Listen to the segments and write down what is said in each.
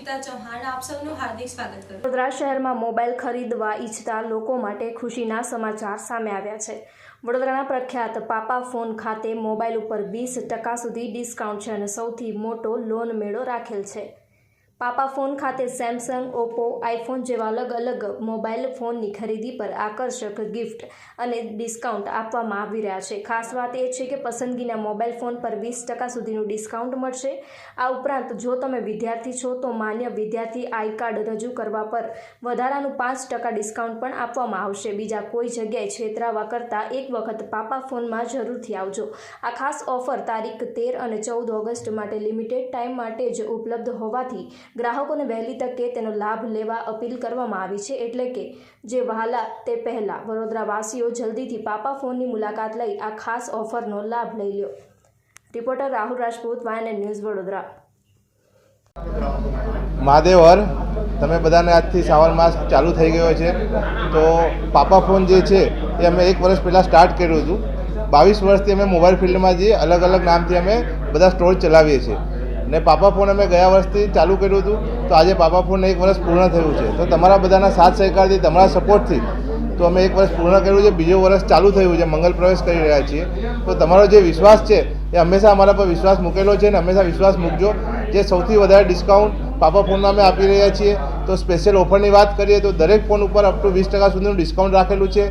ગીતા ચૌહાણ આપ સૌનું હાર્દિક સ્વાગત કરું. વડોદરા શહેરમાં મોબાઈલ ખરીદવા ઈચ્છતા લોકો માટે ખુશીના સમાચાર સામે આવ્યા છે. વડોદરાના પ્રખ્યાત પાપા ફોન ખાતે મોબાઈલ ઉપર 20% સુધી ડિસ્કાઉન્ટ છે અને સૌથી મોટો લોન મેળો રાખેલ છે. પાપા ફોન ખાતે સેમસંગ, ઓપ્પો, આઈફોન જેવા અલગ અલગ મોબાઈલ ફોનની ખરીદી પર આકર્ષક ગિફ્ટ અને ડિસ્કાઉન્ટ આપવામાં આવી રહ્યા છે. ખાસ વાત એ છે કે પસંદગીના મોબાઈલ ફોન પર 20% સુધીનું ડિસ્કાઉન્ટ મળશે. આ ઉપરાંત જો તમે વિદ્યાર્થી છો તો માન્ય વિદ્યાર્થી આઈ કાર્ડ રજૂ કરવા પર વધારાનું 5% ડિસ્કાઉન્ટ પણ આપવામાં આવશે. બીજા કોઈ જગ્યાએ છેતરાવા કરતાં એક વખત પાપા ફોનમાં જરૂરથી આવજો. આ ખાસ ઓફર તારીખ 13 અને 14 ઓગસ્ટ માટે લિમિટેડ ટાઈમ માટે જ ઉપલબ્ધ હોવાથી ગ્રાહકોને વહેલી તકે તેનો લાભ લેવા અપીલ કરવામાં આવી છે. એટલે કે જે વહાલા તે પહેલાં વડોદરાવાસીઓ જલ્દીથી પાપા ફોનની મુલાકાત લઈ આ ખાસ ઓફરનો લાભ લઈ લ્યો. Reporter Rahul Rajput, YNN news, Vadodara. મહાદેવર, તમે બધાને આજથી શ્રાવણ માસ ચાલુ થઈ ગયો છે, તો પાપા ફોન જે છે એ અમે 1 વર્ષ પહેલાં સ્ટાર્ટ કર્યું હતું. 22 વર્ષથી અમે મોબાઈલ ફિલ્ડમાં જઈએ, અલગ અલગ નામથી અમે બધા સ્ટોર ચલાવીએ છીએ ને પાપા ફોન અમે ગયા વર્ષથી ચાલુ કર્યું હતું. તો આજે પાપા ફોન 1 વર્ષ પૂર્ણ થયું છે. તો તમારા બધાના સાથ સહકારથી, તમારા સપોર્ટથી તો અમે 1 વર્ષ પૂર્ણ કર્યું છે. બીજું વર્ષ ચાલુ થયું છે, મંગલ પ્રવેશ કરી રહ્યા છીએ. તો તમારો જે વિશ્વાસ છે એ હંમેશા અમારા પર વિશ્વાસ મૂકેલો છે અને હંમેશા વિશ્વાસ મૂકજો. જે સૌથી વધારે ડિસ્કાઉન્ટ પાપા ફોનમાં અમે આપી રહ્યા છીએ. તો સ્પેશિયલ ઓફરની વાત કરીએ તો દરેક ફોન ઉપર અપ ટુ 20% સુધીનું ડિસ્કાઉન્ટ રાખેલું છે.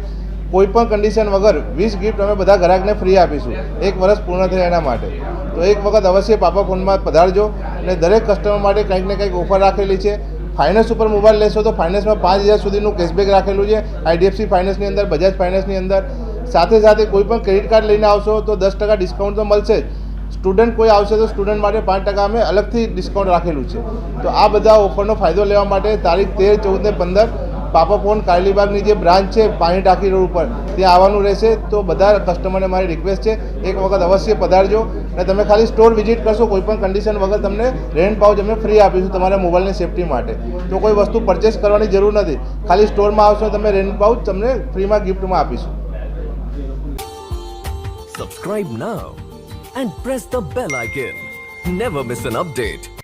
કોઈ પણ કન્ડિશન વગર 20 ગિફ્ટ અમે બધા ગ્રાહકને ફ્રી આપીશું 1 વર્ષ પૂર્ણ થયા એના માટે. તો એક વખત અવશ્ય પાપા ફોનમાં પધારજો અને દરેક કસ્ટમર માટે કંઈક ને કંઈક ઓફર રાખેલી છે. ફાઇનાન્સ ઉપર મોબાઈલ લેશો તો ફાઇનાન્સમાં 5000 સુધીનું કેશબેક રાખેલું છે IDFC ફાઇનાન્સની અંદર, બજાજ ફાઇનાન્સની અંદર. સાથે સાથે કોઈ પણ ક્રેડિટ કાર્ડ લઈને આવશો તો 10% ડિસ્કાઉન્ટ તો મળશે જ. સ્ટુડન્ટ કોઈ આવશે તો સ્ટુડન્ટ માટે 5% અમે અલગથી ડિસ્કાઉન્ટ રાખેલું છે. તો આ બધા ઓફરનો ફાયદો લેવા માટે તારીખ 13, 14 ને 15 પાપા ફોન કારેલીબાગની જે બ્રાન્ચ છે પાણી ટાંકી રોડ ઉપર ત્યાં આવવાનું રહેશે. તો બધા કસ્ટમરને મારી રિક્વેસ્ટ છે એક વખત અવશ્ય પધારજો અને તમે ખાલી સ્ટોર વિઝિટ કરશો, કોઈ પણ કન્ડિશન વગર તમને રેન્ટ પાઉચ અમે ફ્રી આપીશું તમારા મોબાઈલની સેફટી માટે. તો કોઈ વસ્તુ પરચેસ કરવાની જરૂર નથી, ખાલી સ્ટોરમાં આવશો તમે રેન્ટ પાઉચ તમને ફ્રીમાં ગિફ્ટમાં આપીશું. Subscribe now and press the bell icon. Never miss an update.